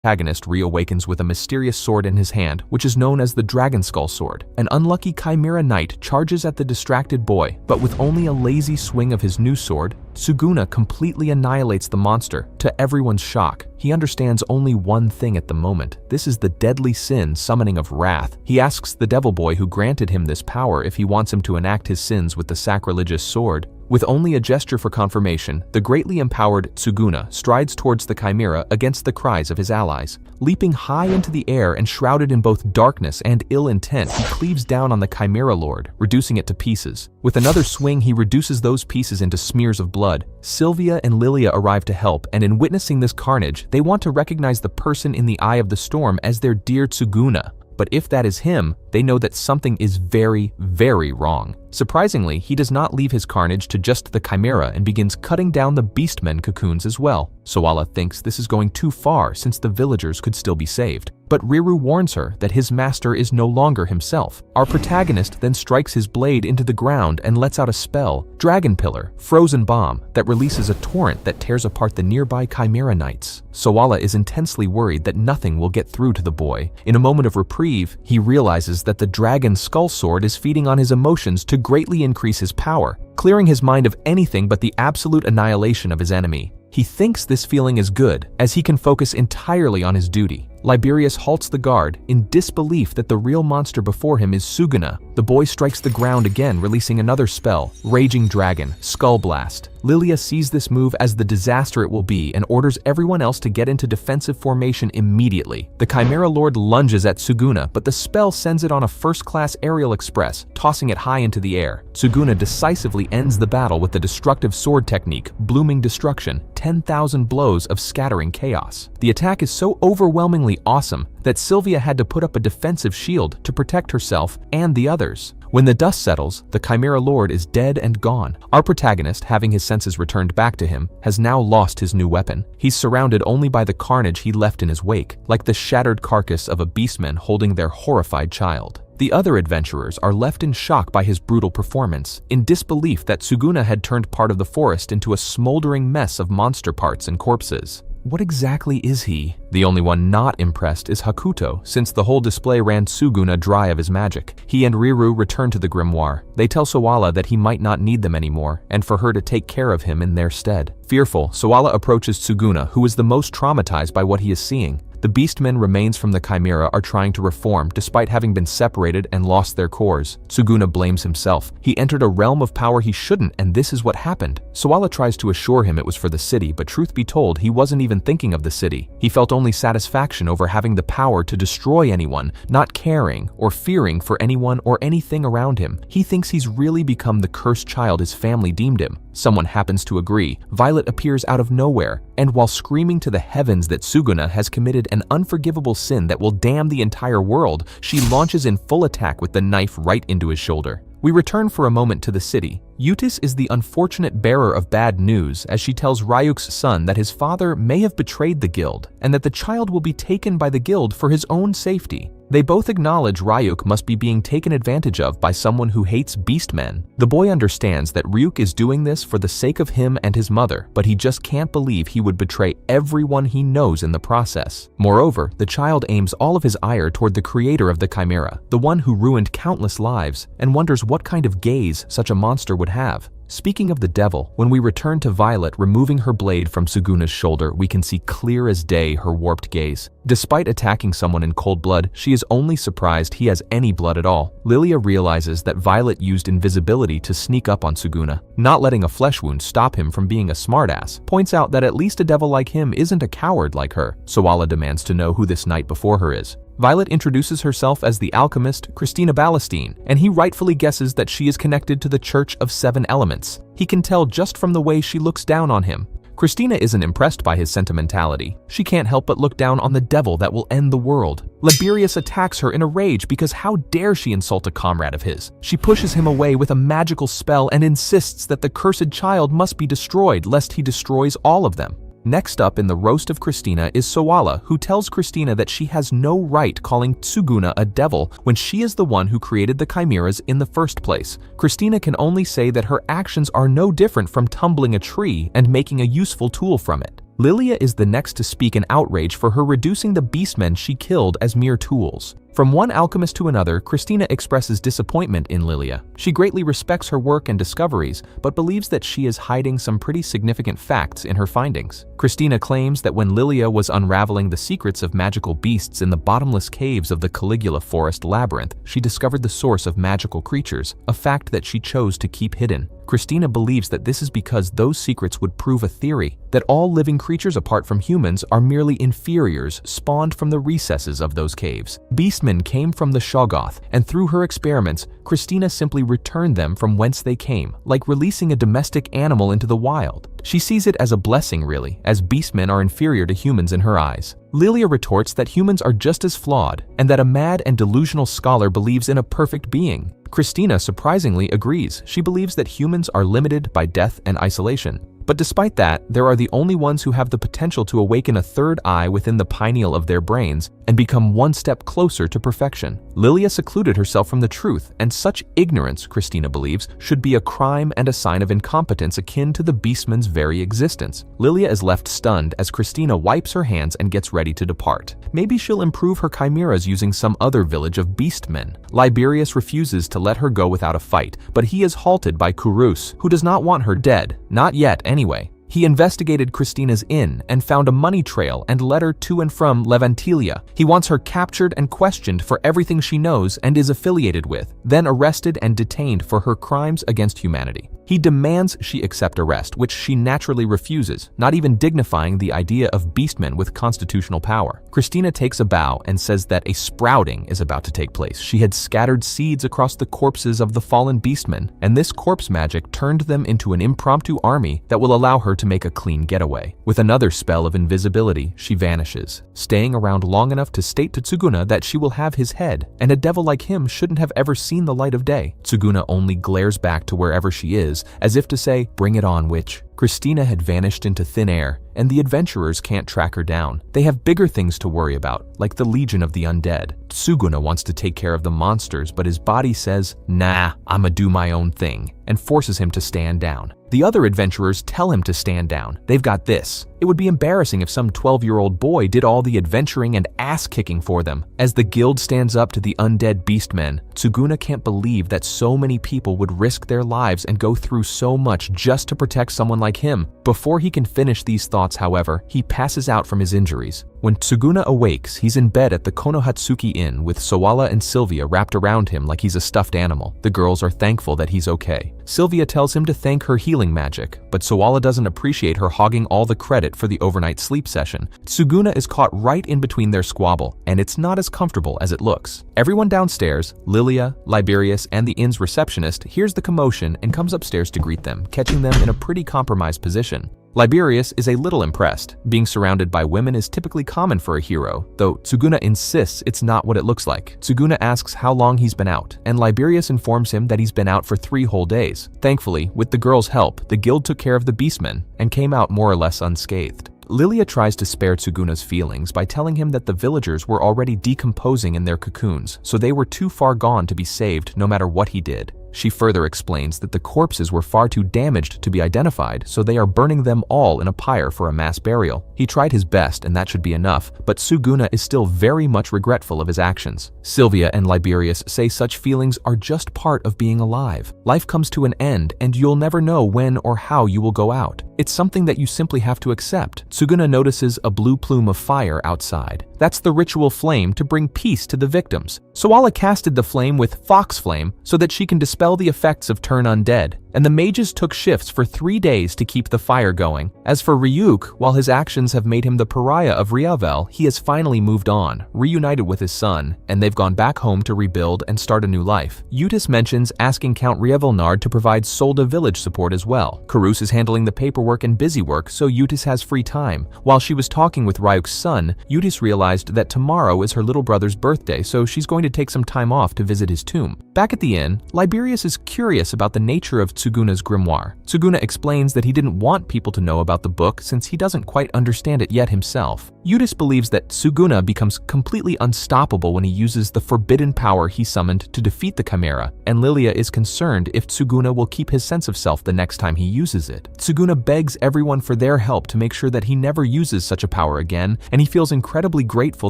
protagonist reawakens with a mysterious sword in his hand, which is known as the Dragon Skull Sword. An unlucky Chimera Knight charges at the distracted boy, but with only a lazy swing of his new sword, Tsuguna completely annihilates the monster, to everyone's shock. He understands only one thing at the moment. This is the deadly sin summoning of wrath. He asks the devil boy who granted him this power if he wants him to enact his sins with the sacrilegious sword. With only a gesture for confirmation, the greatly empowered Tsuguna strides towards the chimera against the cries of his allies. Leaping high into the air and shrouded in both darkness and ill intent, he cleaves down on the chimera lord, reducing it to pieces. With another swing, he reduces those pieces into smears of blood. Sylvia and Lilia arrive to help, and in witnessing this carnage, they want to recognize the person in the eye of the storm as their dear Tsuguna. But if that is him, they know that something is very, very wrong. Surprisingly, he does not leave his carnage to just the chimera and begins cutting down the beastmen cocoons as well. Sawala thinks this is going too far since the villagers could still be saved. But Riru warns her that his master is no longer himself. Our protagonist then strikes his blade into the ground and lets out a spell, Dragon Pillar, Frozen Bomb, that releases a torrent that tears apart the nearby Chimera Knights. Sawala is intensely worried that nothing will get through to the boy. In a moment of reprieve, he realizes that the Dragon Skull Sword is feeding on his emotions to greatly increase his power, clearing his mind of anything but the absolute annihilation of his enemy. He thinks this feeling is good, as he can focus entirely on his duty. Liberius halts the guard, in disbelief that the real monster before him is Tsuguna. The boy strikes the ground again, releasing another spell, Raging Dragon, Skull Blast. Lilia sees this move as the disaster it will be and orders everyone else to get into defensive formation immediately. The Chimera Lord lunges at Tsuguna, but the spell sends it on a first-class aerial express, tossing it high into the air. Tsuguna decisively ends the battle with the destructive sword technique, Blooming Destruction, 10,000 blows of scattering chaos. The attack is so overwhelmingly awesome that Sylvia had to put up a defensive shield to protect herself and the others. When the dust settles, the Chimera Lord is dead and gone. Our protagonist, having his senses returned back to him, has now lost his new weapon. He's surrounded only by the carnage he left in his wake, like the shattered carcass of a beastman holding their horrified child. The other adventurers are left in shock by his brutal performance, in disbelief that Tsuguna had turned part of the forest into a smoldering mess of monster parts and corpses. What exactly is he? The only one not impressed is Hakuto, since the whole display ran Tsuguna dry of his magic. He and Riru return to the grimoire. They tell Sawala that he might not need them anymore, and for her to take care of him in their stead. Fearful, Sawala approaches Tsuguna, who is the most traumatized by what he is seeing. The beastmen remains from the Chimera are trying to reform despite having been separated and lost their cores. Tsuguna blames himself. He entered a realm of power he shouldn't, and this is what happened. Sawala tries to assure him it was for the city, but truth be told, he wasn't even thinking of the city. He felt only satisfaction over having the power to destroy anyone, not caring or fearing for anyone or anything around him. He thinks he's really become the cursed child his family deemed him. Someone happens to agree. Violet appears out of nowhere, and while screaming to the heavens that Tsuguna has committed an unforgivable sin that will damn the entire world, she launches in full attack with the knife right into his shoulder. We return for a moment to the city. Yutis is the unfortunate bearer of bad news as she tells Ryuk's son that his father may have betrayed the guild and that the child will be taken by the guild for his own safety. They both acknowledge Ryuk must be being taken advantage of by someone who hates beastmen. The boy understands that Ryuk is doing this for the sake of him and his mother, but he just can't believe he would betray everyone he knows in the process. Moreover, the child aims all of his ire toward the creator of the Chimera, the one who ruined countless lives, and wonders what kind of gaze such a monster would have. Speaking of the devil, when we return to Violet removing her blade from Tsuguna's shoulder, we can see clear as day her warped gaze. Despite attacking someone in cold blood, she is only surprised he has any blood at all. Lilia realizes that Violet used invisibility to sneak up on Tsuguna. Not letting a flesh wound stop him from being a smartass, points out that at least a devil like him isn't a coward like her. Sawala demands to know who this knight before her is. Violet introduces herself as the alchemist Christina Ballestine, and he rightfully guesses that she is connected to the Church of Seven Elements. He can tell just from the way she looks down on him. Christina isn't impressed by his sentimentality. She can't help but look down on the devil that will end the world. Liberius attacks her in a rage because how dare she insult a comrade of his. She pushes him away with a magical spell and insists that the cursed child must be destroyed lest he destroys all of them. Next up in the roast of Christina is Sawala, who tells Christina that she has no right calling Tsuguna a devil when she is the one who created the chimeras in the first place. Christina can only say that her actions are no different from tumbling a tree and making a useful tool from it. Lilia is the next to speak in outrage for her reducing the beastmen she killed as mere tools. From one alchemist to another, Christina expresses disappointment in Lilia. She greatly respects her work and discoveries, but believes that she is hiding some pretty significant facts in her findings. Christina claims that when Lilia was unraveling the secrets of magical beasts in the bottomless caves of the Caligula Forest Labyrinth, she discovered the source of magical creatures, a fact that she chose to keep hidden. Christina believes that this is because those secrets would prove a theory that all living creatures apart from humans are merely inferiors spawned from the recesses of those caves. Beastmen came from the Shoggoth, and through her experiments, Christina simply returned them from whence they came, like releasing a domestic animal into the wild. She sees it as a blessing, really, as beastmen are inferior to humans in her eyes. Lilia retorts that humans are just as flawed, and that a mad and delusional scholar believes in a perfect being. Christina surprisingly agrees. She believes that humans are limited by death and isolation. But despite that, there are the only ones who have the potential to awaken a third eye within the pineal of their brains and become one step closer to perfection. Lilia secluded herself from the truth, and such ignorance, Christina believes, should be a crime and a sign of incompetence akin to the beastman's very existence. Lilia is left stunned as Christina wipes her hands and gets ready to depart. Maybe she'll improve her chimeras using some other village of beastmen. Liberius refuses to let her go without a fight, but he is halted by Kurus, who does not want her dead, not yet anyway. He investigated Christina's inn and found a money trail and letter to and from Levantilia. He wants her captured and questioned for everything she knows and is affiliated with, then arrested and detained for her crimes against humanity. He demands she accept arrest, which she naturally refuses, not even dignifying the idea of beastmen with constitutional power. Christina takes a bow and says that a sprouting is about to take place. She had scattered seeds across the corpses of the fallen beastmen, and this corpse magic turned them into an impromptu army that will allow her to make a clean getaway. With another spell of invisibility, she vanishes, staying around long enough to state to Tsuguna that she will have his head, and a devil like him shouldn't have ever seen the light of day. Tsuguna only glares back to wherever she is, as if to say, "Bring it on, witch." Christina had vanished into thin air, and the adventurers can't track her down. They have bigger things to worry about, like the Legion of the Undead. Tsuguna wants to take care of the monsters, but his body says, "Nah, I'ma do my own thing," and forces him to stand down. The other adventurers tell him to stand down. They've got this. It would be embarrassing if some 12-year-old boy did all the adventuring and ass-kicking for them. As the guild stands up to the undead beastmen, Tsuguna can't believe that so many people would risk their lives and go through so much just to protect someone like him. Before he can finish these thoughts, however, he passes out from his injuries. When Tsuguna awakes, he's in bed at the Konohatsuki Inn with Sawala and Sylvia wrapped around him like he's a stuffed animal. The girls are thankful that he's okay. Sylvia tells him to thank her healing magic, but Sawala doesn't appreciate her hogging all the credit for the overnight sleep session. Tsuguna is caught right in between their squabble, and it's not as comfortable as it looks. Everyone downstairs, Lilia, Liberius, and the inn's receptionist, hears the commotion and comes upstairs to greet them, catching them in a pretty compromised position. Liberius is a little impressed. Being surrounded by women is typically common for a hero, though Tsuguna insists it's not what it looks like. Tsuguna asks how long he's been out, and Liberius informs him that he's been out for 3 whole days. Thankfully, with the girls' help, the guild took care of the beastmen and came out more or less unscathed. Lilia tries to spare Tsuguna's feelings by telling him that the villagers were already decomposing in their cocoons, so they were too far gone to be saved no matter what he did. She further explains that the corpses were far too damaged to be identified, so they are burning them all in a pyre for a mass burial. He tried his best and that should be enough, but Tsuguna is still very much regretful of his actions. Sylvia and Liberius say such feelings are just part of being alive. Life comes to an end and you'll never know when or how you will go out. It's something that you simply have to accept. Tsuguna notices a blue plume of fire outside. That's the ritual flame to bring peace to the victims. Sawala casted the flame with Fox Flame so that she can dispel the effects of turn undead, and the mages took shifts for 3 days to keep the fire going. As for Ryuk, while his actions have made him the pariah of Riavel, he has finally moved on, reunited with his son, and they've gone back home to rebuild and start a new life. Eutis mentions asking Count Rievelnard to provide Solda village support as well. Karus is handling the paperwork and busy work, so Eutis has free time. While she was talking with Ryuk's son, Eutis realized that tomorrow is her little brother's birthday, so she's going to take some time off to visit his tomb. Back at the inn, Liberius is curious about the nature of Tsuguna's grimoire. Tsuguna explains that he didn't want people to know about the book since he doesn't quite understand it yet himself. Yudis believes that Tsuguna becomes completely unstoppable when he uses the forbidden power he summoned to defeat the Chimera, and Lilia is concerned if Tsuguna will keep his sense of self the next time he uses it. Tsuguna begs everyone for their help to make sure that he never uses such a power again, and he feels incredibly grateful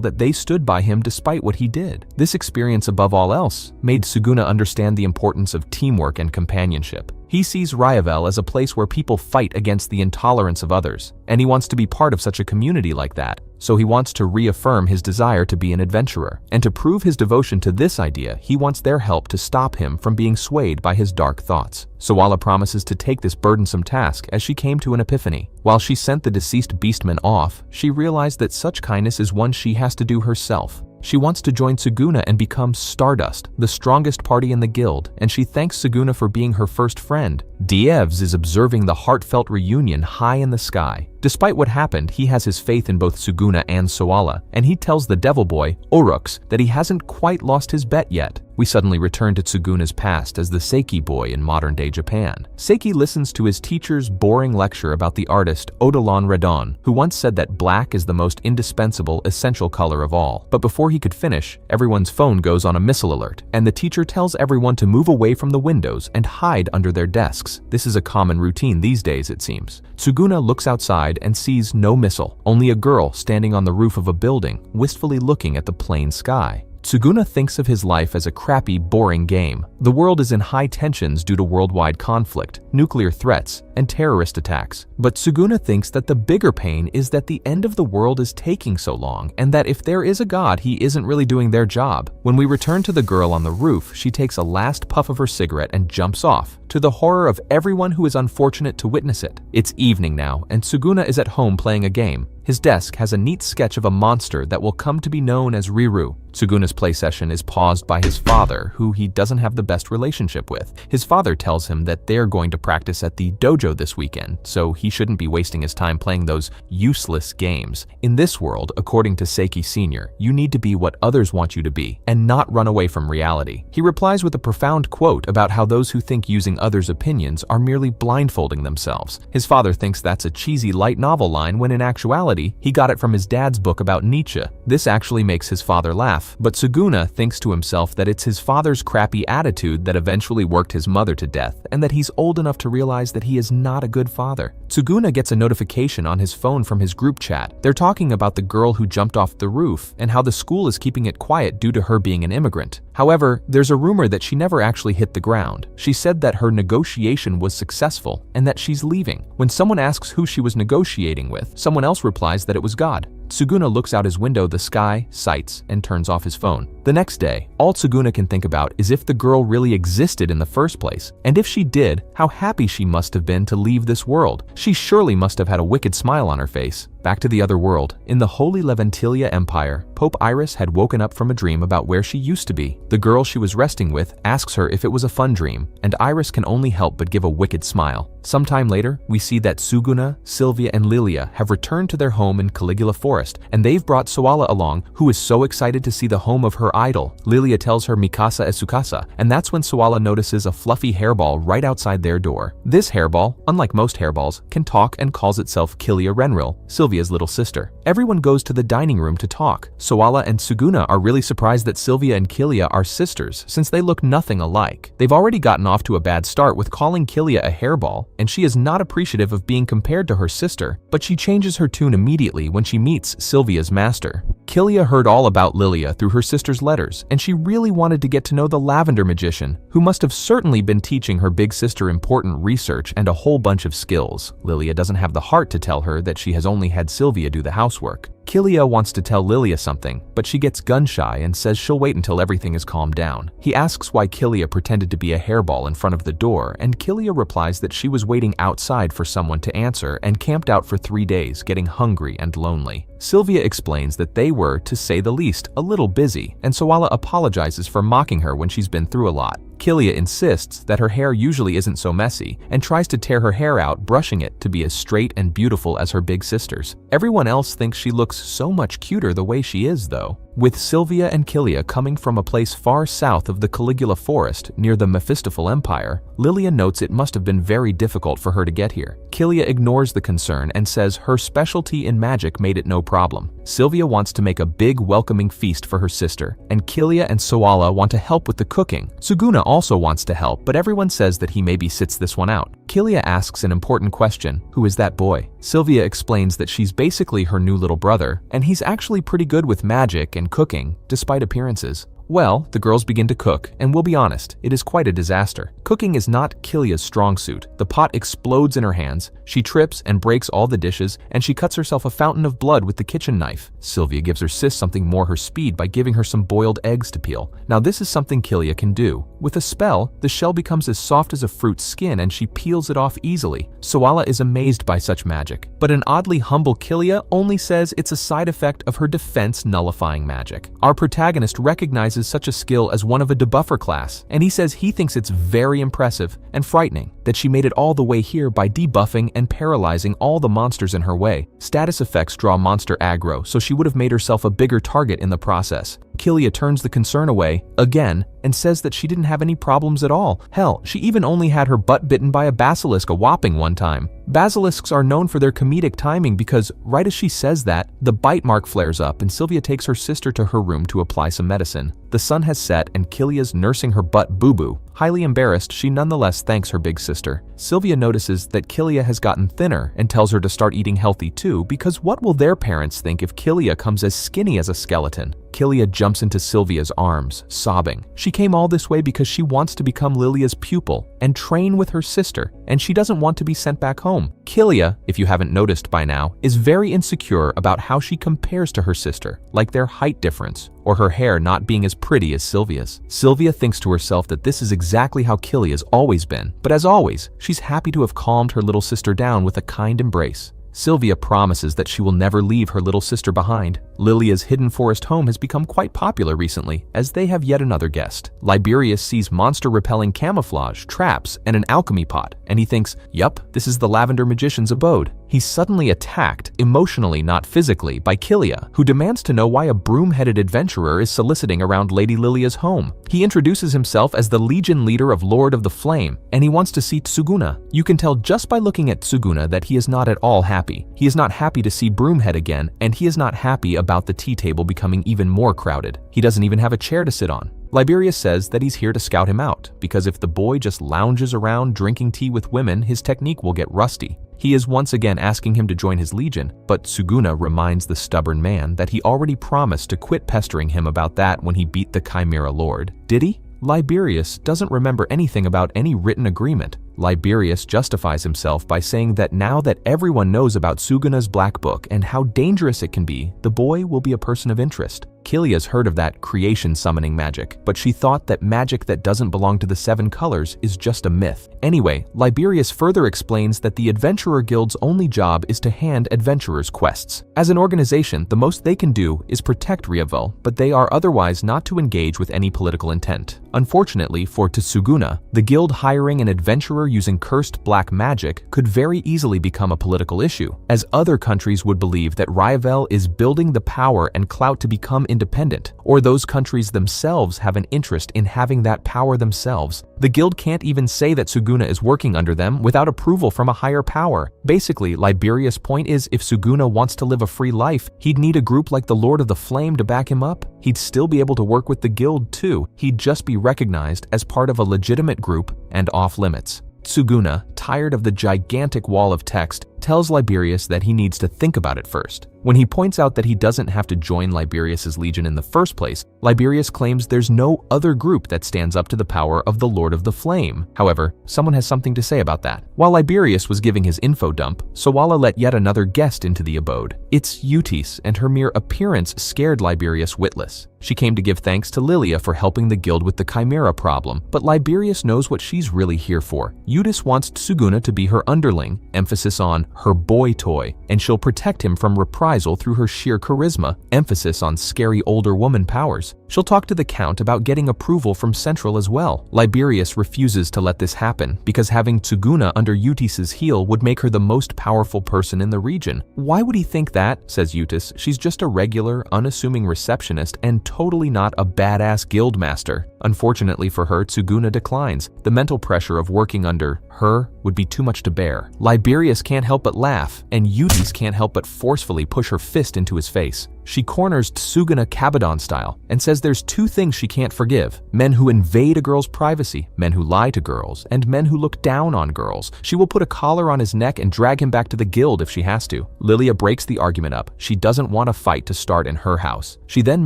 that they stood by him despite what he did. This experience, above all else, made Tsuguna understand the importance of teamwork and companionship. He sees Ryavel as a place where people fight against the intolerance of others, and he wants to be part of such a community like that. So he wants to reaffirm his desire to be an adventurer. And to prove his devotion to this idea, he wants their help to stop him from being swayed by his dark thoughts. Sawala promises to take this burdensome task as she came to an epiphany. While she sent the deceased beastman off, she realized that such kindness is one she has to do herself. She wants to join Tsuguna and become Stardust, the strongest party in the guild, and she thanks Tsuguna for being her first friend. Elves is observing the heartfelt reunion high in the sky. Despite what happened, he has his faith in both Tsuguna and Sawala, and he tells the devil boy, Orux, that he hasn't quite lost his bet yet. We suddenly return to Tsuguna's past as the Seiki boy in modern-day Japan. Seiki listens to his teacher's boring lecture about the artist Odilon Redon, who once said that black is the most indispensable, essential color of all. But before he could finish, everyone's phone goes on a missile alert, and the teacher tells everyone to move away from the windows and hide under their desks. This is a common routine these days, it seems. Tsuguna looks outside and sees no missile, only a girl standing on the roof of a building, wistfully looking at the plain sky. Tsuguna thinks of his life as a crappy, boring game. The world is in high tensions due to worldwide conflict, nuclear threats, and terrorist attacks. But Tsuguna thinks that the bigger pain is that the end of the world is taking so long, and that if there is a god, he isn't really doing their job. When we return to the girl on the roof, she takes a last puff of her cigarette and jumps off, to the horror of everyone who is unfortunate to witness it. It's evening now, and Tsuguna is at home playing a game. His desk has a neat sketch of a monster that will come to be known as Riru. Tsuguna's play session is paused by his father, who he doesn't have the best relationship with. His father tells him that they're going to practice at the dojo this weekend, so he shouldn't be wasting his time playing those useless games. In this world, according to Seiki Sr., you need to be what others want you to be, and not run away from reality. He replies with a profound quote about how those who think using others' opinions are merely blindfolding themselves. His father thinks that's a cheesy light novel line when in actuality, he got it from his dad's book about Nietzsche. This actually makes his father laugh, but Tsuguna thinks to himself that it's his father's crappy attitude that eventually worked his mother to death, and that he's old enough to realize that he is not a good father. Tsuguna gets a notification on his phone from his group chat. They're talking about the girl who jumped off the roof and how the school is keeping it quiet due to her being an immigrant. However, there's a rumor that she never actually hit the ground. She said that her negotiation was successful and that she's leaving. When someone asks who she was negotiating with, someone else replies that it was God. Tsuguna looks out his window, the sky, sights, and turns off his phone. The next day, all Tsuguna can think about is if the girl really existed in the first place, and if she did, how happy she must have been to leave this world. She surely must have had a wicked smile on her face. Back to the other world. In the Holy Leventilia Empire, Pope Iris had woken up from a dream about where she used to be. The girl she was resting with asks her if it was a fun dream, and Iris can only help but give a wicked smile. Sometime later, we see that Tsuguna, Sylvia, and Lilia have returned to their home in Caligula Forest, and they've brought Sawala along, who is so excited to see the home of her idol. Lilia tells her Mikasa is Tsukasa, and that's when Sawala notices a fluffy hairball right outside their door. This hairball, unlike most hairballs, can talk and calls itself Kilia Renril, Sylvia's little sister. Everyone goes to the dining room to talk. Sawala and Tsuguna are really surprised that Sylvia and Kilia are sisters, since they look nothing alike. They've already gotten off to a bad start with calling Kilia a hairball, and she is not appreciative of being compared to her sister, but she changes her tune immediately when she meets Sylvia's master. Kilia heard all about Lilia through her sister's letters, and she really wanted to get to know the Lavender Magician, who must have certainly been teaching her big sister important research and a whole bunch of skills. Lilia doesn't have the heart to tell her that she has only had Sylvia do the housework. Kilia wants to tell Lilia something, but she gets gun-shy and says she'll wait until everything is calmed down. He asks why Kilia pretended to be a hairball in front of the door, and Kilia replies that she was waiting outside for someone to answer and camped out for 3 days, getting hungry and lonely. Sylvia explains that they were, to say the least, a little busy, and Sawala apologizes for mocking her when she's been through a lot. Kilia insists that her hair usually isn't so messy and tries to tear her hair out, brushing it to be as straight and beautiful as her big sister's. Everyone else thinks she looks so much cuter the way she is, though. With Sylvia and Kilia coming from a place far south of the Caligula forest near the Mephistophel Empire, Lilia notes it must have been very difficult for her to get here. Kilia ignores the concern and says her specialty in magic made it no problem. Sylvia wants to make a big welcoming feast for her sister, and Kilia and Soala want to help with the cooking. Tsuguna also wants to help, but everyone says that he maybe sits this one out. Kilia asks an important question: who is that boy? Sylvia explains that she's basically her new little brother, and he's actually pretty good with magic and cooking, despite appearances. Well, the girls begin to cook, and we'll be honest, it is quite a disaster. Cooking is not Kilia's strong suit. The pot explodes in her hands, she trips and breaks all the dishes, and she cuts herself a fountain of blood with the kitchen knife. Sylvia gives her sis something more her speed by giving her some boiled eggs to peel. Now this is something Kilia can do. With a spell, the shell becomes as soft as a fruit's skin and she peels it off easily. Soala is amazed by such magic, but an oddly humble Kilia only says it's a side effect of her defense nullifying magic. Our protagonist recognizes such a skill as one of a debuffer class, and he says he thinks it's very impressive and frightening that she made it all the way here by debuffing and paralyzing all the monsters in her way. Status effects draw monster aggro, so she would have made herself a bigger target in the process. Kilia turns the concern away, again, and says that she didn't have any problems at all. Hell, she even only had her butt bitten by a basilisk a whopping one time. Basilisks are known for their comedic timing because right as she says that, the bite mark flares up and Sylvia takes her sister to her room to apply some medicine. The sun has set and Kilia's nursing her butt boo-boo. Highly embarrassed, she nonetheless thanks her big sister. Sylvia notices that Kilia has gotten thinner and tells her to start eating healthy too, because what will their parents think if Kilia comes as skinny as a skeleton? Kilia jumps into Sylvia's arms, sobbing. She came all this way because she wants to become Lilia's pupil and train with her sister, and she doesn't want to be sent back home. Kilia, if you haven't noticed by now, is very insecure about how she compares to her sister, like their height difference, or her hair not being as pretty as Sylvia's. Sylvia thinks to herself that this is exactly how Kilia's always been, but as always, she's happy to have calmed her little sister down with a kind embrace. Sylvia promises that she will never leave her little sister behind. Lilia's hidden forest home has become quite popular recently, as they have yet another guest. Liberius sees monster-repelling camouflage, traps, and an alchemy pot, and he thinks, yup, this is the Lavender Magician's abode. He's suddenly attacked, emotionally not physically, by Kilia, who demands to know why a broom-headed adventurer is soliciting around Lady Lilia's home. He introduces himself as the Legion leader of Lord of the Flame, and he wants to see Tsuguna. You can tell just by looking at Tsuguna that he is not at all happy. He is not happy to see Broomhead again, and he is not happy about the tea table becoming even more crowded. He doesn't even have a chair to sit on. Liberius says that he's here to scout him out, because if the boy just lounges around drinking tea with women, his technique will get rusty. He is once again asking him to join his legion, but Tsuguna reminds the stubborn man that he already promised to quit pestering him about that when he beat the Chimera Lord. Did he? Liberius doesn't remember anything about any written agreement. Liberius justifies himself by saying that now that everyone knows about Tsuguna's Black Book and how dangerous it can be, the boy will be a person of interest. Kilia's heard of that creation summoning magic, but she thought that magic that doesn't belong to the 7 colors is just a myth. Anyway, Liberius further explains that the Adventurer Guild's only job is to hand adventurers quests. As an organization, the most they can do is protect Riavel, but they are otherwise not to engage with any political intent. Unfortunately for Tsuguna, the guild hiring an adventurer using cursed black magic could very easily become a political issue, as other countries would believe that Riavel is building the power and clout to become independent, or those countries themselves have an interest in having that power themselves. The guild can't even say that Tsuguna is working under them without approval from a higher power. Basically, Liberius' point is if Tsuguna wants to live a free life, he'd need a group like the Lord of the Flame to back him up. He'd still be able to work with the guild too. He'd just be recognized as part of a legitimate group and off limits. Tsuguna, tired of the gigantic wall of text, tells Liberius that he needs to think about it first. When he points out that he doesn't have to join Liberius's legion in the first place, Liberius claims there's no other group that stands up to the power of the Lord of the Flame. However, someone has something to say about that. While Liberius was giving his info dump, Soala let yet another guest into the abode. It's Eutis, and her mere appearance scared Liberius witless. She came to give thanks to Lilia for helping the guild with the Chimera problem, but Liberius knows what she's really here for. Eutis wants Tsuguna to be her underling, emphasis on her boy toy, and she'll protect him from reprisal through her sheer charisma, emphasis on scary older woman powers. She'll talk to the Count about getting approval from Central as well. Liberius refuses to let this happen because having Tsuguna under Eutis's heel would make her the most powerful person in the region. Why would he think that, says Eutis. She's just a regular, unassuming receptionist and totally not a badass guild master. Unfortunately for her, Tsuguna declines. The mental pressure of working under her would be too much to bear. Liberius can't help but laugh, and Eutis can't help but forcefully push her fist into his face. She corners Tsuguna Kabadon style and says there's two things she can't forgive: men who invade a girl's privacy, men who lie to girls, and men who look down on girls. She will put a collar on his neck and drag him back to the guild if she has to. Lilia breaks the argument up. She doesn't want a fight to start in her house. She then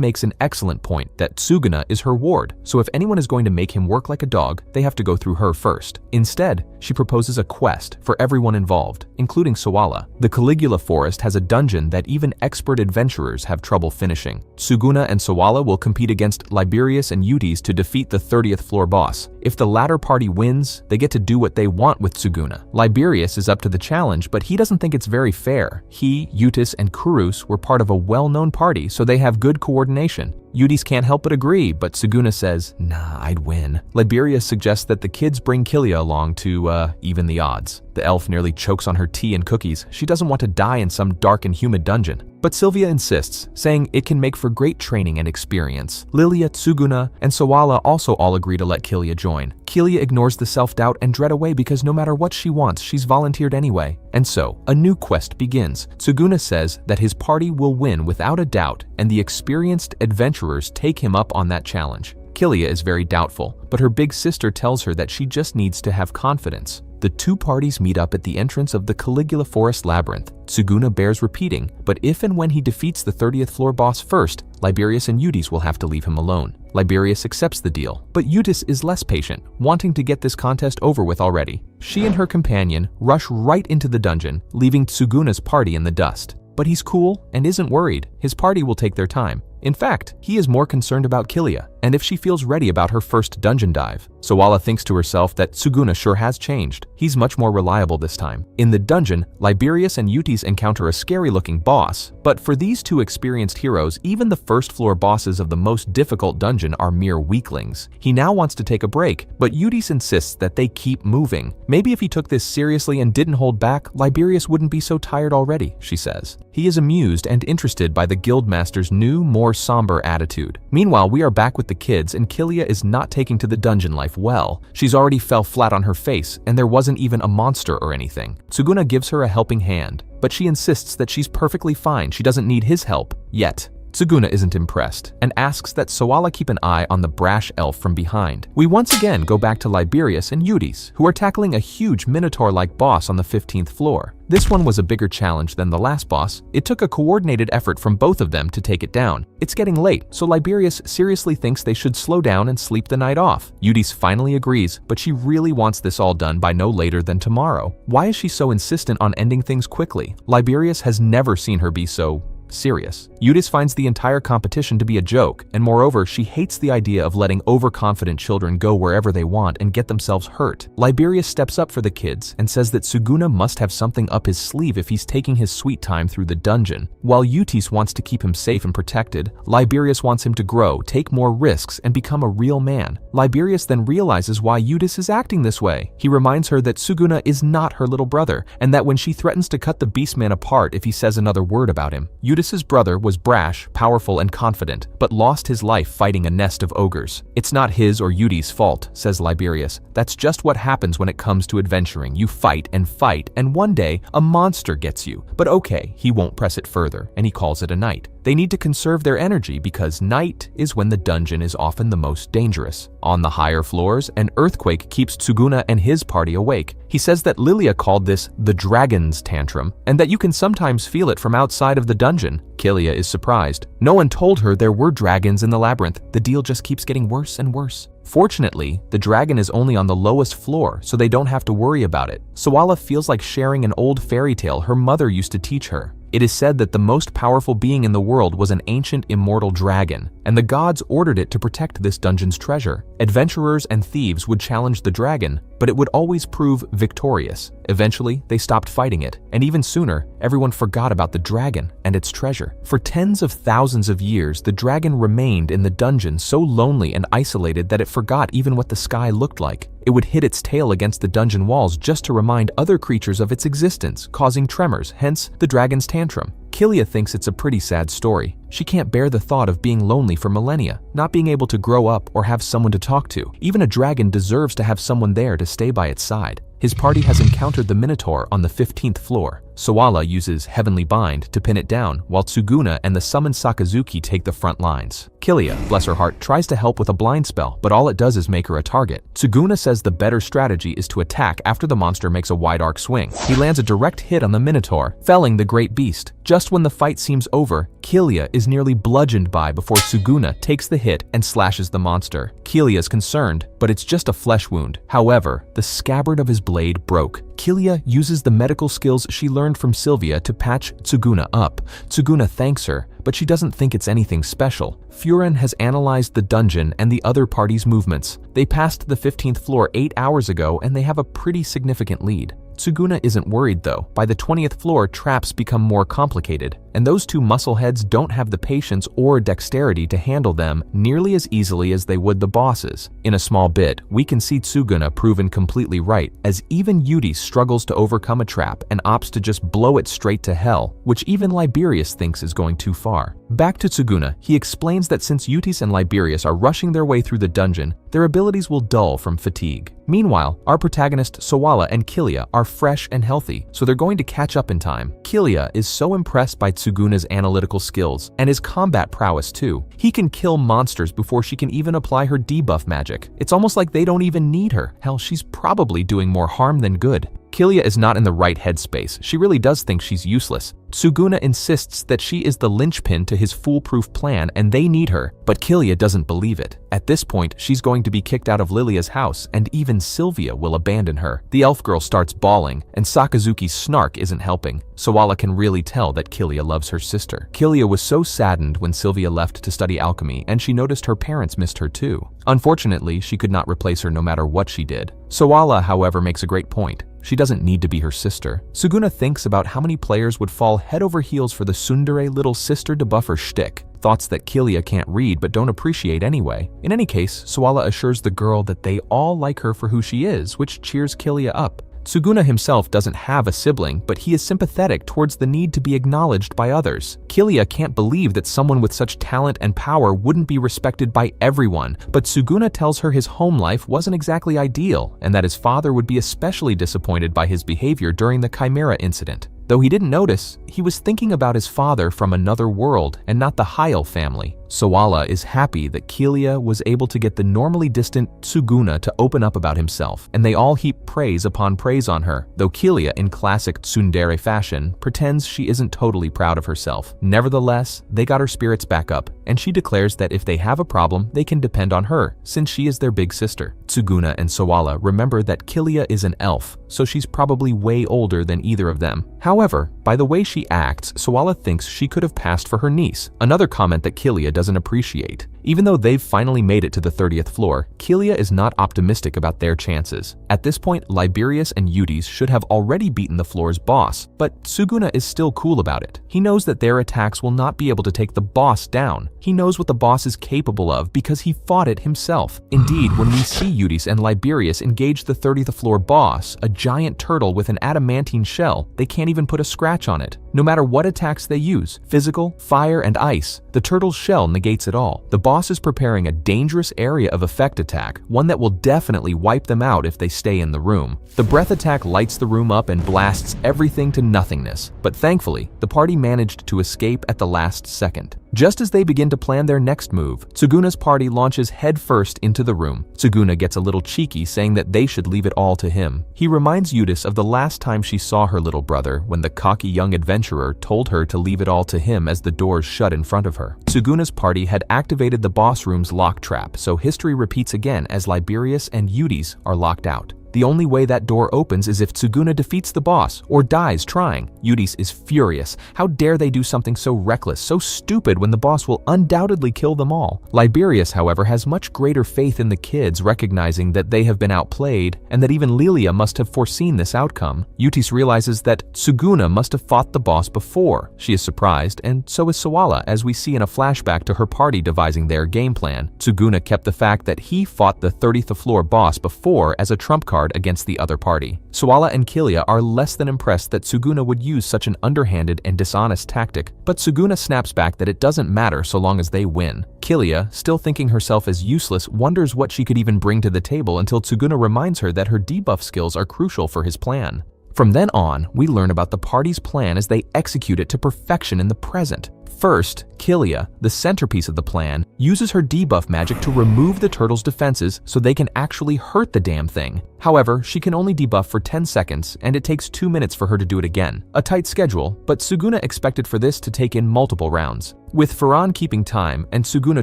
makes an excellent point that Tsuguna is her ward, so if anyone is going to make him work like a dog, they have to go through her first. Instead, she proposes a quest for everyone involved, including Sawala. The Caligula Forest has a dungeon that even expert adventurers have trouble finishing. Tsuguna and Sawala will compete against Liberius and Eutis to defeat the 30th floor boss. If the latter party wins, they get to do what they want with Tsuguna. Liberius is up to the challenge, but he doesn't think it's very fair. He, Eutis, and Kurus were part of a well-known party, so they have good coordination. Eutis can't help but agree, but Tsuguna says, "Nah, I'd win." Liberius suggests that the kids bring Kilia along to, even the odds. The elf nearly chokes on her tea and cookies. She doesn't want to die in some dark and humid dungeon. But Sylvia insists, saying it can make for great training and experience. Lilia, Tsuguna, and Sawala also all agree to let Kilia join. Kilia ignores the self-doubt and dread away because no matter what she wants, she's volunteered anyway. And so, a new quest begins. Tsuguna says that his party will win without a doubt, and the experienced adventurers take him up on that challenge. Kilia is very doubtful, but her big sister tells her that she just needs to have confidence. The two parties meet up at the entrance of the Caligula Forest Labyrinth. Tsuguna bears repeating, but if and when he defeats the 30th floor boss first, Liberius and Eutis will have to leave him alone. Liberius accepts the deal, but Eutis is less patient, wanting to get this contest over with already. She and her companion rush right into the dungeon, leaving Tsuguna's party in the dust. But he's cool and isn't worried. His party will take their time. In fact, he is more concerned about Kilia, and if she feels ready about her first dungeon dive. Sawala thinks to herself that Tsuguna sure has changed. He's much more reliable this time. In the dungeon, Liberius and Eutis encounter a scary-looking boss, but for these two experienced heroes, even the first-floor bosses of the most difficult dungeon are mere weaklings. He now wants to take a break, but Eutis insists that they keep moving. Maybe if he took this seriously and didn't hold back, Liberius wouldn't be so tired already, she says. He is amused and interested by the guildmaster's new, more somber attitude. Meanwhile, we are back with the kids, and Kilia is not taking to the dungeon life well. She's already fell flat on her face, and there wasn't even a monster or anything. Tsuguna gives her a helping hand, but she insists that she's perfectly fine. She doesn't need his help yet. Tsuguna isn't impressed and asks that Sawala keep an eye on the brash elf from behind. We once again go back to Liberius and Eutis, who are tackling a huge minotaur-like boss on the 15th floor. This one was a bigger challenge than the last boss. It took a coordinated effort from both of them to take it down. It's getting late, so Liberius seriously thinks they should slow down and sleep the night off. Eutis finally agrees, but she really wants this all done by no later than tomorrow. Why is she so insistent on ending things quickly? Liberius has never seen her be so serious. Eutis finds the entire competition to be a joke, and moreover, she hates the idea of letting overconfident children go wherever they want and get themselves hurt. Liberius steps up for the kids and says that Tsuguna must have something up his sleeve if he's taking his sweet time through the dungeon. While Eutis wants to keep him safe and protected, Liberius wants him to grow, take more risks, and become a real man. Liberius then realizes why Eutis is acting this way. He reminds her that Tsuguna is not her little brother, and that when she threatens to cut the beastman apart if he says another word about him. Eutis's brother was brash, powerful, and confident, but lost his life fighting a nest of ogres. It's not his or Eutis' fault, says Liberius. That's just what happens when it comes to adventuring. You fight, and one day, a monster gets you. But okay, he won't press it further, and he calls it a night. They need to conserve their energy because night is when the dungeon is often the most dangerous. On the higher floors, an earthquake keeps Tsuguna and his party awake. He says that Lilia called this the dragon's tantrum, and that you can sometimes feel it from outside of the dungeon. Kilia is surprised. No one told her there were dragons in the labyrinth. The deal just keeps getting worse and worse. Fortunately, the dragon is only on the lowest floor, so they don't have to worry about it. Sawala feels like sharing an old fairy tale her mother used to teach her. It is said that the most powerful being in the world was an ancient immortal dragon, and the gods ordered it to protect this dungeon's treasure. Adventurers and thieves would challenge the dragon, but it would always prove victorious. Eventually, they stopped fighting it, and even sooner, everyone forgot about the dragon and its treasure. For tens of thousands of years, the dragon remained in the dungeon so lonely and isolated that it forgot even what the sky looked like. It would hit its tail against the dungeon walls just to remind other creatures of its existence, causing tremors, hence the dragon's tantrum. Kilia thinks it's a pretty sad story. She can't bear the thought of being lonely for millennia, not being able to grow up or have someone to talk to. Even a dragon deserves to have someone there to stay by its side. His party has encountered the Minotaur on the 15th floor. Sawala uses Heavenly Bind to pin it down, while Tsuguna and the summoned Sakazuki take the front lines. Kilia, bless her heart, tries to help with a blind spell, but all it does is make her a target. Tsuguna says the better strategy is to attack after the monster makes a wide arc swing. He lands a direct hit on the Minotaur, felling the great beast. Just when the fight seems over, Kilia is nearly bludgeoned by before Tsuguna takes the hit and slashes the monster. Kilia is concerned, but it's just a flesh wound. However, the scabbard of his blade broke. Kilia uses the medical skills she learned from Sylvia to patch Tsuguna up. Tsuguna thanks her, but she doesn't think it's anything special. Furin has analyzed the dungeon and the other party's movements. They passed the 15th floor 8 hours ago and they have a pretty significant lead. Tsuguna isn't worried though. By the 20th floor, traps become more complicated, and those two muscleheads don't have the patience or dexterity to handle them nearly as easily as they would the bosses. In a small bit, we can see Tsuguna proven completely right, as even Yuti struggles to overcome a trap and opts to just blow it straight to hell, which even Liberius thinks is going too far. Back to Tsuguna, he explains that since Yutis and Liberius are rushing their way through the dungeon, their abilities will dull from fatigue. Meanwhile, our protagonist Sawala and Kilia are fresh and healthy, so they're going to catch up in time. Kilia is so impressed by Tsuguna's analytical skills and his combat prowess too. He can kill monsters before she can even apply her debuff magic. It's almost like they don't even need her. Hell, she's probably doing more harm than good. Kilia is not in the right headspace. She really does think she's useless. Tsuguna insists that she is the linchpin to his foolproof plan and they need her, but Kilia doesn't believe it. At this point, she's going to be kicked out of Lilia's house and even Sylvia will abandon her. The elf girl starts bawling and Sakazuki's snark isn't helping. Sawala can really tell that Kilia loves her sister. Kilia was so saddened when Sylvia left to study alchemy and she noticed her parents missed her too. Unfortunately, she could not replace her no matter what she did. Sawala, however, makes a great point. She doesn't need to be her sister. Tsuguna thinks about how many players would fall head over heels for the tsundere little sister debuffer shtick, thoughts that Kilia can't read but don't appreciate anyway. In any case, Sawala assures the girl that they all like her for who she is, which cheers Kilia up. Tsuguna himself doesn't have a sibling, but he is sympathetic towards the need to be acknowledged by others. Kilia can't believe that someone with such talent and power wouldn't be respected by everyone, but Tsuguna tells her his home life wasn't exactly ideal, and that his father would be especially disappointed by his behavior during the Chimera incident. Though he didn't notice, he was thinking about his father from another world and not the Heil family. Sawala is happy that Kilia was able to get the normally distant Tsuguna to open up about himself, and they all heap praise upon praise on her, though Kilia, in classic tsundere fashion, pretends she isn't totally proud of herself. Nevertheless, they got her spirits back up, and she declares that if they have a problem, they can depend on her, since she is their big sister. Tsuguna and Sawala remember that Kilia is an elf, so she's probably way older than either of them. However, by the way she acts, Sawala thinks she could have passed for her niece, another comment that Kilia doesn't appreciate. Even though they've finally made it to the 30th floor, Kilia is not optimistic about their chances. At this point, Liberius and Yutis should have already beaten the floor's boss, but Tsuguna is still cool about it. He knows that their attacks will not be able to take the boss down. He knows what the boss is capable of because he fought it himself. Indeed, when we see Yutis and Liberius engage the 30th floor boss, a giant turtle with an adamantine shell, they can't even put a scratch on it. No matter what attacks they use, physical, fire, and ice, the turtle's shell negates it all. The boss is preparing a dangerous area of effect attack, one that will definitely wipe them out if they stay in the room. The breath attack lights the room up and blasts everything to nothingness, but thankfully, the party managed to escape at the last second. Just as they begin to plan their next move, Tsuguna's party launches headfirst into the room. Tsuguna gets a little cheeky, saying that they should leave it all to him. He reminds Yutis of the last time she saw her little brother, when the cocky young adventurer told her to leave it all to him as the doors shut in front of her. Tsuguna's party had activated the boss room's lock trap, so history repeats again as Liberius and Yutis are locked out. The only way that door opens is if Tsuguna defeats the boss or dies trying. Eudes is furious. How dare they do something so reckless, so stupid when the boss will undoubtedly kill them all. Liberius, however, has much greater faith in the kids, recognizing that they have been outplayed and that even Lilia must have foreseen this outcome. Eudes realizes that Tsuguna must have fought the boss before. She is surprised, and so is Sawala, as we see in a flashback to her party devising their game plan. Tsuguna kept the fact that he fought the 30th floor boss before as a trump card against the other party. Sawala and Kilia are less than impressed that Tsuguna would use such an underhanded and dishonest tactic, but Tsuguna snaps back that it doesn't matter so long as they win. Kilia, still thinking herself as useless, wonders what she could even bring to the table until Tsuguna reminds her that her debuff skills are crucial for his plan. From then on, we learn about the party's plan as they execute it to perfection in the present. First, Kilia, the centerpiece of the plan, uses her debuff magic to remove the turtle's defenses so they can actually hurt the damn thing. However, she can only debuff for 10 seconds, and it takes 2 minutes for her to do it again. A tight schedule, but Tsuguna expected for this to take in multiple rounds. With Ferran keeping time and Tsuguna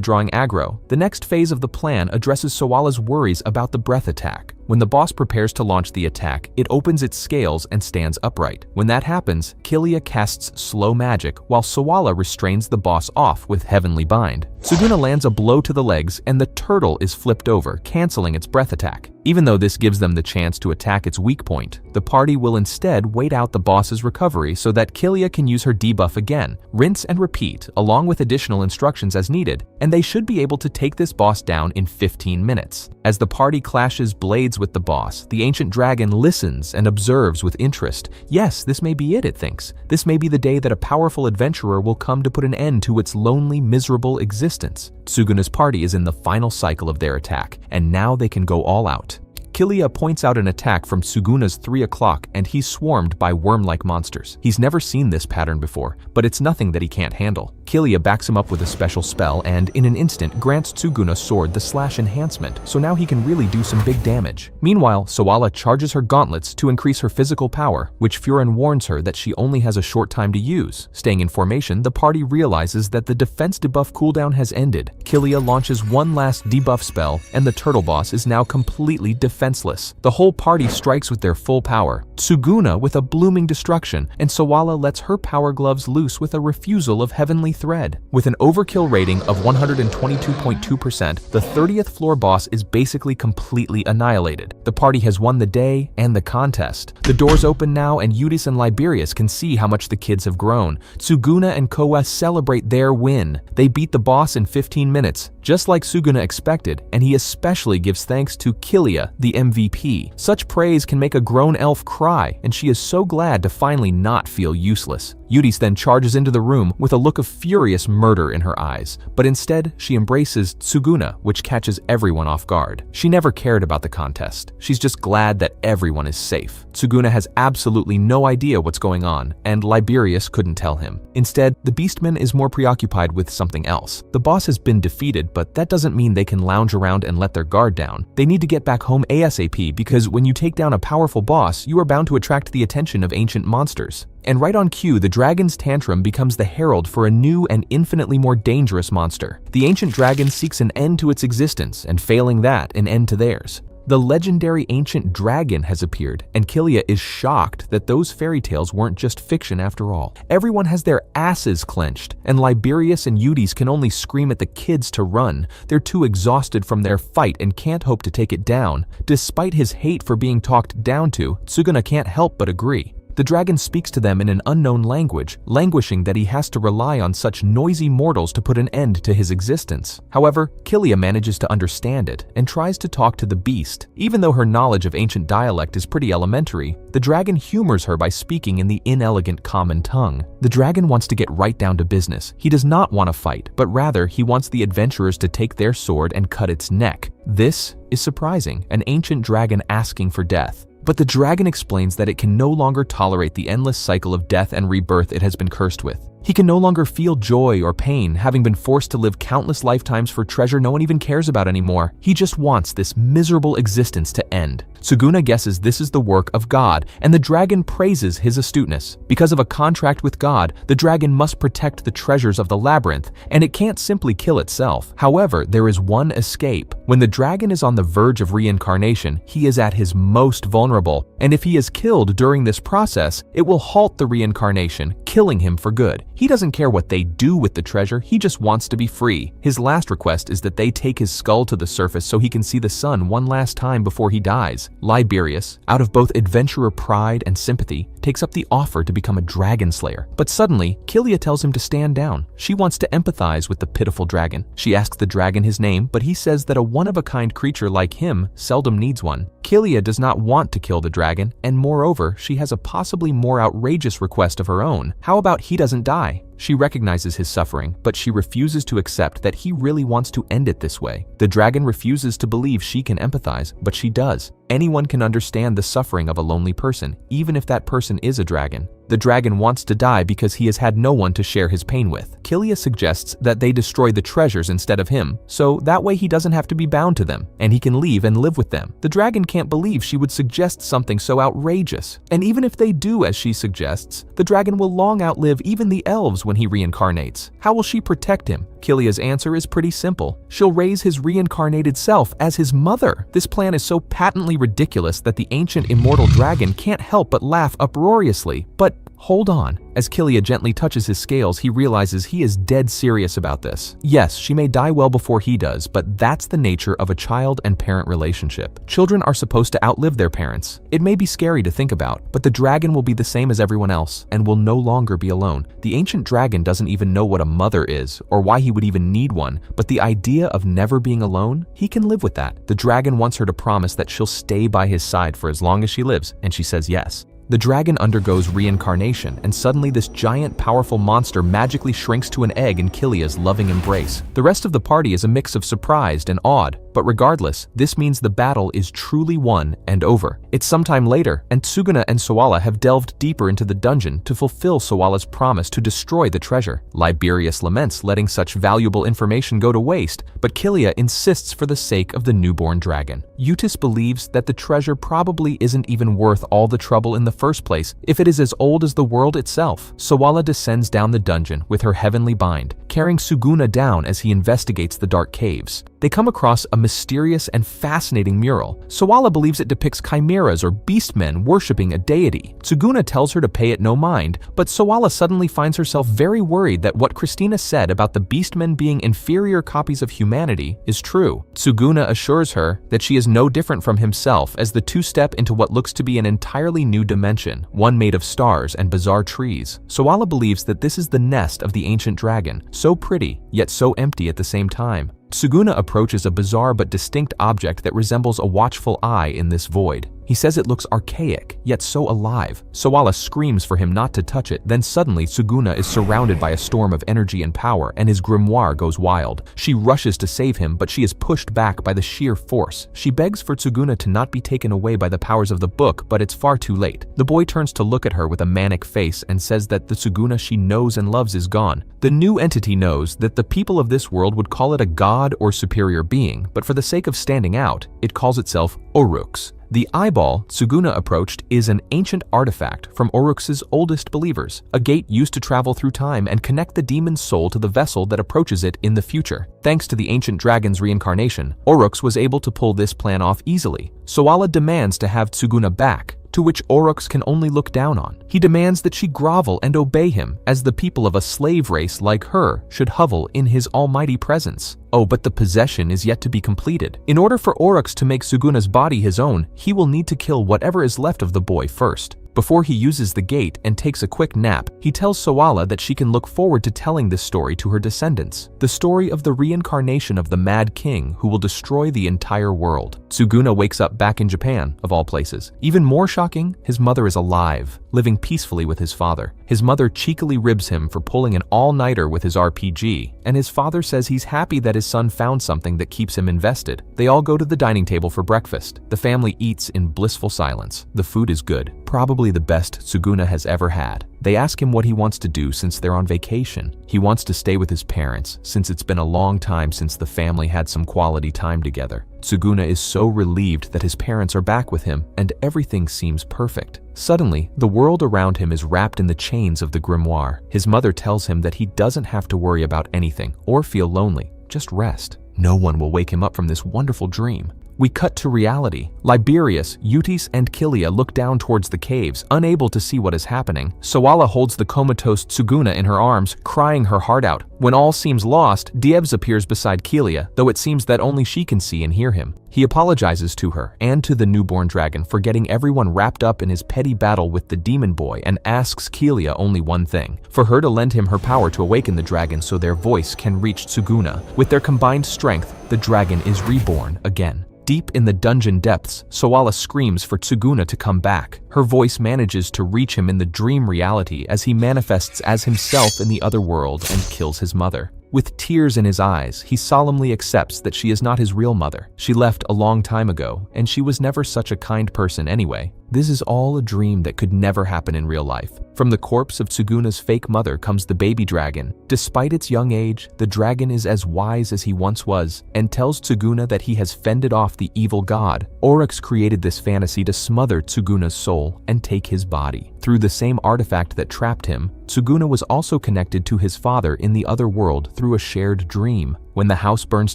drawing aggro, the next phase of the plan addresses Sawala's worries about the breath attack. When the boss prepares to launch the attack, it opens its scales and stands upright. When that happens, Kilia casts slow magic, while Sawala restrains the boss off with Heavenly Bind. Tsuguna lands a blow to the legs, and the turtle is flipped over, canceling its breath attack. Even though this gives them the chance to attack its weak point, the party will instead wait out the boss's recovery so that Kilia can use her debuff again, rinse and repeat, along with additional instructions as needed, and they should be able to take this boss down in 15 minutes. As the party clashes blades with the boss, the ancient dragon listens and observes with interest. Yes, this may be it thinks. This may be the day that a powerful adventurer will come to put an end to its lonely, miserable existence. Tsuguna's party is in the final cycle of their attack, and now they can go all out. Kilia points out an attack from Tsuguna's 3 o'clock, and he's swarmed by worm-like monsters. He's never seen this pattern before, but it's nothing that he can't handle. Kilia backs him up with a special spell and, in an instant, grants Tsuguna's sword the slash enhancement, so now he can really do some big damage. Meanwhile, Sawala charges her gauntlets to increase her physical power, which Furin warns her that she only has a short time to use. Staying in formation, the party realizes that the defense debuff cooldown has ended. Kilia launches one last debuff spell, and the turtle boss is now completely defenseless. The whole party strikes with their full power. Tsuguna with a blooming destruction, and Sawala lets her power gloves loose with a refusal of heavenly thread. With an overkill rating of 122.2%, the 30th floor boss is basically completely annihilated. The party has won the day and the contest. The doors open now, and Eudes and Liberius can see how much the kids have grown. Tsuguna and Koa celebrate their win. They beat the boss in 15 minutes, just like Tsuguna expected, and he especially gives thanks to Kilia, the MVP. Such praise can make a grown elf cry, and she is so glad to finally not feel useless. Eudes then charges into the room with a look of furious murder in her eyes, but instead she embraces Tsuguna, which catches everyone off guard. She never cared about the contest. She's just glad that everyone is safe. Tsuguna has absolutely no idea what's going on, and Liberius couldn't tell him. Instead, the Beastman is more preoccupied with something else. The boss has been defeated, but that doesn't mean they can lounge around and let their guard down. They need to get back home ASAP, because when you take down a powerful boss, you are bound to attract the attention of ancient monsters. And right on cue, the dragon's tantrum becomes the herald for a new and infinitely more dangerous monster. The ancient dragon seeks an end to its existence, and failing that, an end to theirs. The legendary ancient dragon has appeared, and Kilia is shocked that those fairy tales weren't just fiction after all. Everyone has their asses clenched, and Liberius and Eudes can only scream at the kids to run. They're too exhausted from their fight and can't hope to take it down. Despite his hate for being talked down to, Tsuguna can't help but agree. The dragon speaks to them in an unknown language, languishing that he has to rely on such noisy mortals to put an end to his existence. However, Kilia manages to understand it and tries to talk to the beast. Even though her knowledge of ancient dialect is pretty elementary, the dragon humors her by speaking in the inelegant common tongue. The dragon wants to get right down to business. He does not want to fight, but rather he wants the adventurers to take their sword and cut its neck. This is surprising, an ancient dragon asking for death. But the dragon explains that it can no longer tolerate the endless cycle of death and rebirth it has been cursed with. He can no longer feel joy or pain, having been forced to live countless lifetimes for treasure no one even cares about anymore. He just wants this miserable existence to end. Tsuguna guesses this is the work of God, and the dragon praises his astuteness. Because of a contract with God, the dragon must protect the treasures of the labyrinth, and it can't simply kill itself. However, there is one escape. When the dragon is on the verge of reincarnation, he is at his most vulnerable, and if he is killed during this process, it will halt the reincarnation, killing him for good. He doesn't care what they do with the treasure, he just wants to be free. His last request is that they take his skull to the surface so he can see the sun one last time before he dies. Liberius, out of both adventurer pride and sympathy, takes up the offer to become a dragon slayer. But suddenly, Kilia tells him to stand down. She wants to empathize with the pitiful dragon. She asks the dragon his name, but he says that a one-of-a-kind creature like him seldom needs one. Kilia does not want to kill the dragon, and moreover, she has a possibly more outrageous request of her own. How about he doesn't die? She recognizes his suffering, but she refuses to accept that he really wants to end it this way. The dragon refuses to believe she can empathize, but she does. Anyone can understand the suffering of a lonely person, even if that person is a dragon. The dragon wants to die because he has had no one to share his pain with. Kilia suggests that they destroy the treasures instead of him, so that way he doesn't have to be bound to them, and he can leave and live with them. The dragon can't believe she would suggest something so outrageous. And even if they do as she suggests, the dragon will long outlive even the elves when he reincarnates. How will she protect him? Kilia's answer is pretty simple. She'll raise his reincarnated self as his mother. This plan is so patently ridiculous that the ancient immortal dragon can't help but laugh uproariously. But hold on. As Kilia gently touches his scales, he realizes he is dead serious about this. Yes, she may die well before he does, but that's the nature of a child and parent relationship. Children are supposed to outlive their parents. It may be scary to think about, but the dragon will be the same as everyone else and will no longer be alone. The ancient dragon doesn't even know what a mother is or why he would even need one, but the idea of never being alone, he can live with that. The dragon wants her to promise that she'll stay by his side for as long as she lives, and she says yes. The dragon undergoes reincarnation, and suddenly this giant, powerful monster magically shrinks to an egg in Kilia's loving embrace. The rest of the party is a mix of surprised and awed, but regardless, this means the battle is truly won and over. It's sometime later, and Tsuguna and Sawala have delved deeper into the dungeon to fulfill Sawala's promise to destroy the treasure. Liberius laments letting such valuable information go to waste, but Kilia insists for the sake of the newborn dragon. Eutis believes that the treasure probably isn't even worth all the trouble in the first place if it is as old as the world itself. Sawala descends down the dungeon with her heavenly bind, carrying Tsuguna down as he investigates the dark caves. They come across a mysterious and fascinating mural. Sawala believes it depicts chimeras or beastmen worshipping a deity. Tsuguna tells her to pay it no mind, but Sawala suddenly finds herself very worried that what Christina said about the beastmen being inferior copies of humanity is true. Tsuguna assures her that she is no different from himself as the two step into what looks to be an entirely new dimension, one made of stars and bizarre trees. Sawala believes that this is the nest of the ancient dragon, so pretty, yet so empty at the same time. Tsuguna approaches a bizarre but distinct object that resembles a watchful eye in this void. He says it looks archaic, yet so alive. Sawala screams for him not to touch it, then suddenly Tsuguna is surrounded by a storm of energy and power, and his grimoire goes wild. She rushes to save him, but she is pushed back by the sheer force. She begs for Tsuguna to not be taken away by the powers of the book, but it's far too late. The boy turns to look at her with a manic face and says that the Tsuguna she knows and loves is gone. The new entity knows that the people of this world would call it a god or superior being, but for the sake of standing out, it calls itself Oryx. The eyeball Tsuguna approached is an ancient artifact from Oryx's oldest believers, a gate used to travel through time and connect the demon's soul to the vessel that approaches it in the future. Thanks to the ancient dragon's reincarnation, Oryx was able to pull this plan off easily. Sawala demands to have Tsuguna back, to which Oryx can only look down on. He demands that she grovel and obey him, as the people of a slave race like her should hovel in his almighty presence. Oh, but the possession is yet to be completed. In order for Oryx to make Tsuguna's body his own, he will need to kill whatever is left of the boy first. Before he uses the gate and takes a quick nap, he tells Sawala that she can look forward to telling this story to her descendants. The story of the reincarnation of the Mad King who will destroy the entire world. Tsuguna wakes up back in Japan, of all places. Even more shocking, his mother is alive, living peacefully with his father. His mother cheekily ribs him for pulling an all-nighter with his RPG, and his father says he's happy that his son found something that keeps him invested. They all go to the dining table for breakfast. The family eats in blissful silence. The food is good, probably the best Tsuguna has ever had. They ask him what he wants to do since they're on vacation. He wants to stay with his parents since it's been a long time since the family had some quality time together. Tsuguna is so relieved that his parents are back with him and everything seems perfect. Suddenly, the world around him is wrapped in the chains of the grimoire. His mother tells him that he doesn't have to worry about anything or feel lonely, just rest. No one will wake him up from this wonderful dream. We cut to reality. Liberius, Eutis, and Kilia look down towards the caves, unable to see what is happening. Sawala holds the comatose Tsuguna in her arms, crying her heart out. When all seems lost, Diebs appears beside Kilia, though it seems that only she can see and hear him. He apologizes to her and to the newborn dragon for getting everyone wrapped up in his petty battle with the demon boy and asks Kilia only one thing: for her to lend him her power to awaken the dragon so their voice can reach Tsuguna. With their combined strength, the dragon is reborn again. Deep in the dungeon depths, Sawala screams for Tsuguna to come back. Her voice manages to reach him in the dream reality as he manifests as himself in the other world and kills his mother. With tears in his eyes, he solemnly accepts that she is not his real mother. She left a long time ago, and she was never such a kind person anyway. This is all a dream that could never happen in real life. From the corpse of Tsuguna's fake mother comes the baby dragon. Despite its young age, the dragon is as wise as he once was and tells Tsuguna that he has fended off the evil god. Oryx created this fantasy to smother Tsuguna's soul and take his body. Through the same artifact that trapped him, Tsuguna was also connected to his father in the other world through a shared dream. When the house burns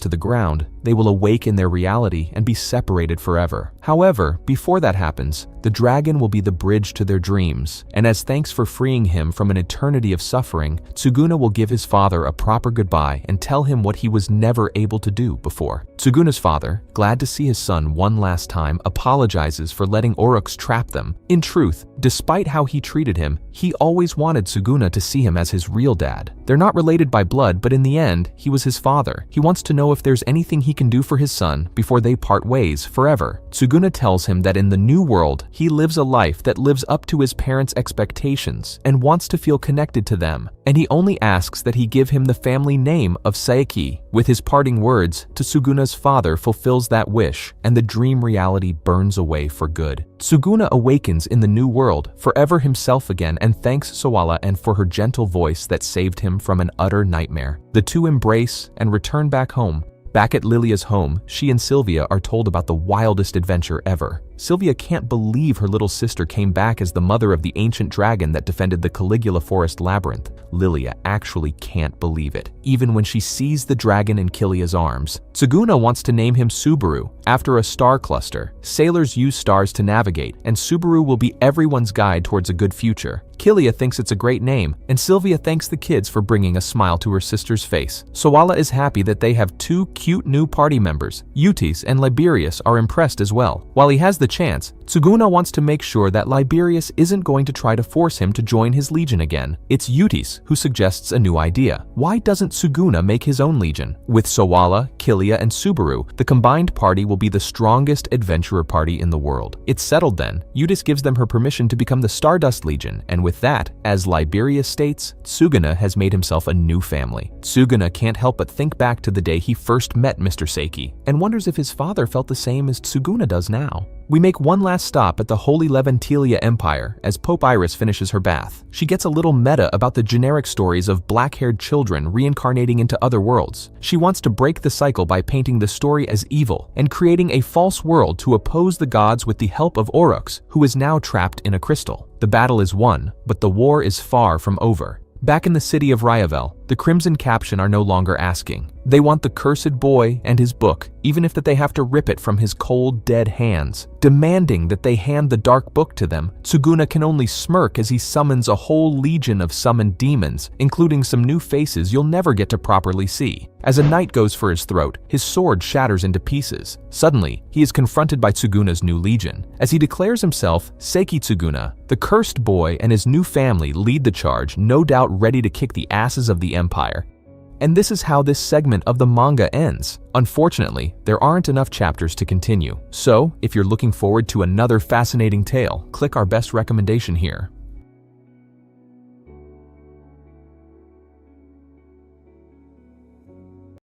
to the ground, they will awake in their reality and be separated forever. However, before that happens, the dragon will be the bridge to their dreams, and as thanks for freeing him from an eternity of suffering, Tsuguna will give his father a proper goodbye and tell him what he was never able to do before. Tsuguna's father, glad to see his son one last time, apologizes for letting Oryx trap them. In truth, despite how he treated him, he always wanted Tsuguna to see him as his real dad. They're not related by blood, but in the end, he was his father. He wants to know if there's anything he can do for his son before they part ways forever. Tsuguna tells him that in the new world, he lives a life that lives up to his parents' expectations and wants to feel connected to them, and he only asks that he give him the family name of Saeki. With his parting words, Tsuguna's father fulfills that wish, and the dream reality burns away for good. Tsuguna awakens in the new world, forever himself again, and thanks Sawala and for her gentle voice that saved him from an utter nightmare. The two embrace and return back home. Back at Lilia's home, she and Sylvia are told about the wildest adventure ever. Sylvia can't believe her little sister came back as the mother of the ancient dragon that defended the Caligula Forest Labyrinth. Lilia actually can't believe it, even when she sees the dragon in Kilia's arms. Tsuguna wants to name him Subaru, after a star cluster. Sailors use stars to navigate, and Subaru will be everyone's guide towards a good future. Kilia thinks it's a great name, and Sylvia thanks the kids for bringing a smile to her sister's face. Sawala is happy that they have two cute new party members. Eutis and Liberius are impressed as well. While he has the chance, Tsuguna wants to make sure that Liberius isn't going to try to force him to join his legion again. It's Eutis who suggests a new idea. Why doesn't Tsuguna make his own legion? With Sawala, Kilia, and Subaru, the combined party will be the strongest adventurer party in the world. It's settled then. Eutis gives them her permission to become the Stardust Legion, and with that, as Liberius states, Tsuguna has made himself a new family. Tsuguna can't help but think back to the day he first met Mr. Seiki, and wonders if his father felt the same as Tsuguna does now. We make one last stop at the Holy Levantilia Empire as Pope Iris finishes her bath. She gets a little meta about the generic stories of black-haired children reincarnating into other worlds. She wants to break the cycle by painting the story as evil and creating a false world to oppose the gods with the help of Oryx, who is now trapped in a crystal. The battle is won, but the war is far from over. Back in the city of Ryavel, the Crimson Caption are no longer asking. They want the cursed boy and his book, even if that they have to rip it from his cold, dead hands. Demanding that they hand the dark book to them, Tsuguna can only smirk as he summons a whole legion of summoned demons, including some new faces you'll never get to properly see. As a knight goes for his throat, his sword shatters into pieces. Suddenly, he is confronted by Tsuguna's new legion. As he declares himself Seiki Tsuguna, the cursed boy and his new family lead the charge, no doubt ready to kick the asses of the Empire. And this is how this segment of the manga ends. Unfortunately, there aren't enough chapters to continue. So, if you're looking forward to another fascinating tale, click our best recommendation here.